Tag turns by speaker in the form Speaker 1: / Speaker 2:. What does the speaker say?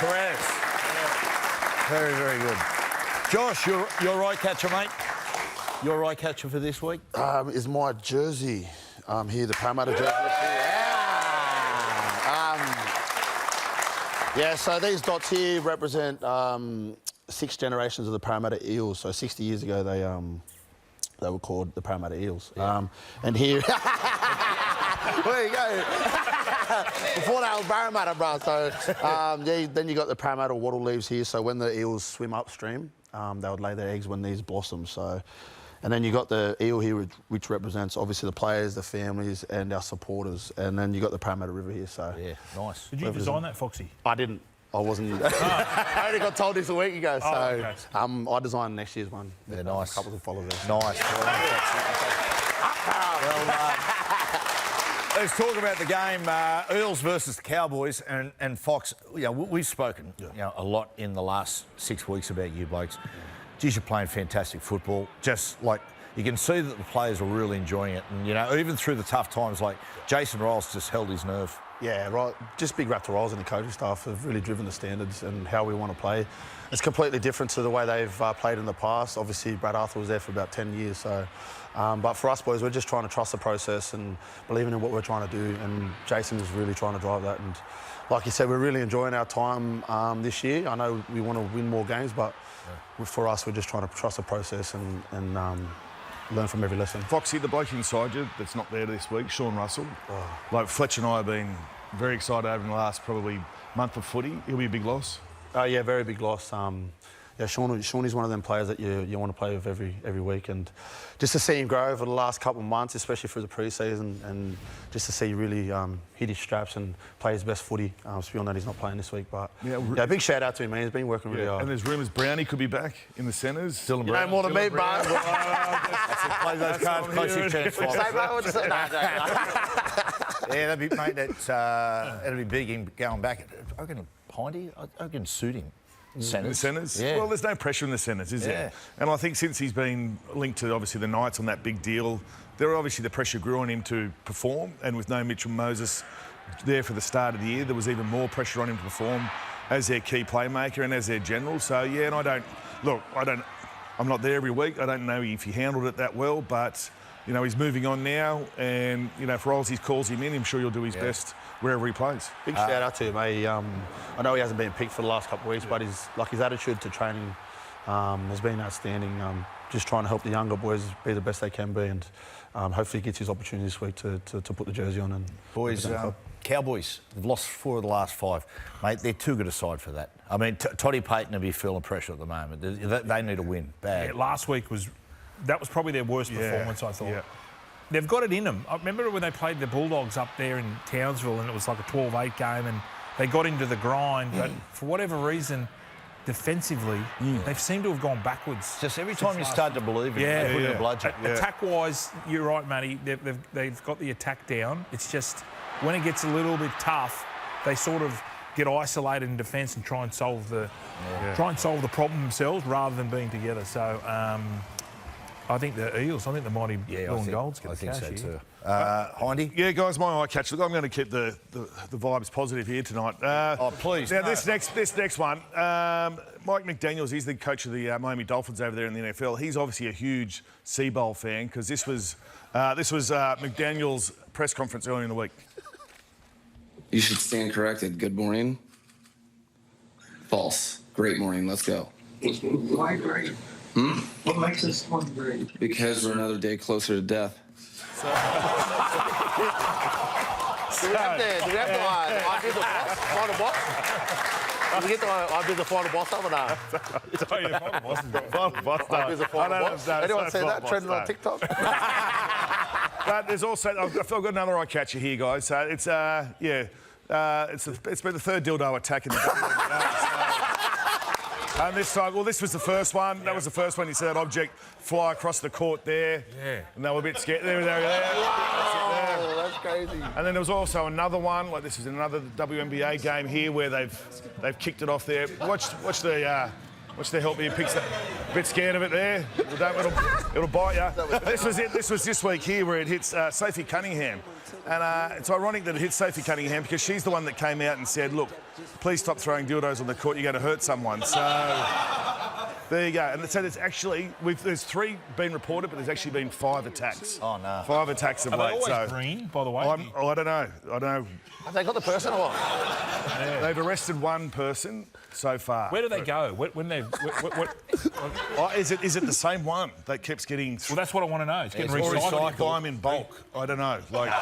Speaker 1: Perez. Very, very good. Josh, you're right catcher, mate. Your right catcher for this week?
Speaker 2: Is my jersey here, the Parramatta jersey. Yeah, so these dots here represent 6 generations of the Parramatta Eels. So 60 years ago, they were called the Parramatta Eels. Yeah. And here... There you go. Before that was Parramatta, bro. So then you got the Parramatta wattle leaves here. So when the eels swim upstream, they would lay their eggs when these blossom. So, and then you got the eel here, which represents obviously the players, the families, and our supporters. And then you got the Parramatta River here. So
Speaker 1: yeah, nice.
Speaker 3: Did you design that, Foxy?
Speaker 2: I didn't. I wasn't. I only got told this a week ago. So
Speaker 3: okay.
Speaker 2: I designed next year's one.
Speaker 1: Yeah, nice.
Speaker 2: A couple of followers.
Speaker 1: Nice. Well, let's talk about the game, Eels versus the Cowboys, and Fox. You know, we've spoken a lot in the last 6 weeks about you blokes. Geez, you're playing fantastic football. Just like you can see that the players are really enjoying it, and you know, even through the tough times, like Jason Riles just held his nerve.
Speaker 2: Yeah, right. Just big rap to Riles and the coaching staff have really driven the standards and how we want to play. It's completely different to the way they've played in the past. Obviously, Brad Arthur was there for about 10 years, so. But for us boys, we're just trying to trust the process and believing in what we're trying to do. And Jason is really trying to drive that. And like you said, we're really enjoying our time this year. I know we want to win more games, but for us, we're just trying to trust the process and learn from every lesson.
Speaker 4: Foxy, the bloke inside you that's not there this week, Sean Russell. Like Fletcher and I have been very excited over the last probably month of footy. He'll be a big loss.
Speaker 2: Yeah, very big loss. Yeah, Sean is one of them players that you want to play with every week, and just to see him grow over the last couple of months, especially through the pre-season, and just to see really hit his straps and play his best footy. Still know he's not playing this week, but yeah, big shout out to him, man. He's been working really hard.
Speaker 4: And there's rumours Brownie could be back in the centres.
Speaker 2: You know more than me, bro.
Speaker 1: Play those cards close to your chest, Fox. Yeah, that'd be, mate. That'd be big him going back. I reckon Pindy. I can suit him.
Speaker 4: The centres?
Speaker 1: Yeah.
Speaker 4: Well, there's no pressure in the centres, is there? And I think since he's been linked to, obviously, the Knights on that big deal, the pressure grew on him to perform, and with no Mitchell Moses there for the start of the year, there was even more pressure on him to perform as their key playmaker and as their general. So, yeah, and I'm not there every week. I don't know if he handled it that well, but, you know, he's moving on now, and, you know, for Aussies calls him in, I'm sure he'll do his best wherever he plays.
Speaker 2: Big shout out to him, eh? I know he hasn't been picked for the last couple of weeks, but his attitude to training has been outstanding. Just trying to help the younger boys be the best they can be, and hopefully he gets his opportunity this week to put the jersey on. And
Speaker 1: boys, Cowboys, they've lost 4 of the last 5. Mate, they're too good a side for that. I mean, Toddy Payton will be feeling pressure at the moment. They need a win, bad.
Speaker 3: Yeah, last week was probably their worst performance, I thought. Yeah. They've got it in them. I remember when they played the Bulldogs up there in Townsville and it was like a 12-8 game and they got into the grind, but for whatever reason, defensively, they've seemed to have gone backwards.
Speaker 1: Just every time you start to believe in it, they put in a bludgeon.
Speaker 3: Attack-wise, you're right, Matty, they've got the attack down. It's just when it gets a little bit tough, they sort of get isolated in defence and try and solve the problem themselves rather than being together. So I think the Eels, I think the mighty blue and gold's going to cash
Speaker 1: so
Speaker 3: here.
Speaker 1: too. Hindy?
Speaker 4: Yeah, guys, my eye catch. Look, I'm going to keep the vibes positive here tonight.
Speaker 1: Please.
Speaker 4: Now, this next one, Mike McDaniels, he's the coach of the Miami Dolphins over there in the NFL. He's obviously a huge Sea Bowl fan because this was McDaniels' press conference earlier in the week.
Speaker 5: You should stand corrected. Good morning. False. Great morning. Let's go.
Speaker 6: Why great? What makes this one great?
Speaker 5: Because we're another day closer to death.
Speaker 2: Do we have to I did the final boss? Did we get the I did the final boss up or not?
Speaker 4: Final boss.
Speaker 2: I did the final boss. Anyone say that? Trending on TikTok?
Speaker 4: But there's also, I've got another eye catcher here, guys. So it's it's been the 3rd dildo attack in the WNBA. And this time, well, this was the first one. That was the first one. You see that object fly across the court there. Yeah. And they were a bit scared. There.
Speaker 2: Wow, that's crazy.
Speaker 4: And then there was also another one, like this is another WNBA game here where they've kicked it off there. Watch the help me. Picks that. A bit scared of it there. It'll bite you. This was it. This was this week here where it hits Sophie Cunningham. And it's ironic that it hit Sophie Cunningham because she's the one that came out and said, look, please stop throwing dildos on the court, you're going to hurt someone. So there you go. And so there's actually, there's 3 been reported, but there's actually been 5 attacks.
Speaker 1: Oh, no.
Speaker 4: 5 attacks of
Speaker 3: Are they
Speaker 4: late.
Speaker 3: always
Speaker 4: So
Speaker 3: green, by the way?
Speaker 4: I don't know. I don't know.
Speaker 1: Have they got the person or what?
Speaker 4: They've arrested 1 person so far.
Speaker 3: Where do they go? When they?
Speaker 4: Is it the same one that keeps getting?
Speaker 3: Well, that's what I want to know. It's getting
Speaker 4: Or is
Speaker 3: recycled.
Speaker 4: it buy them in bulk? I don't know. Like.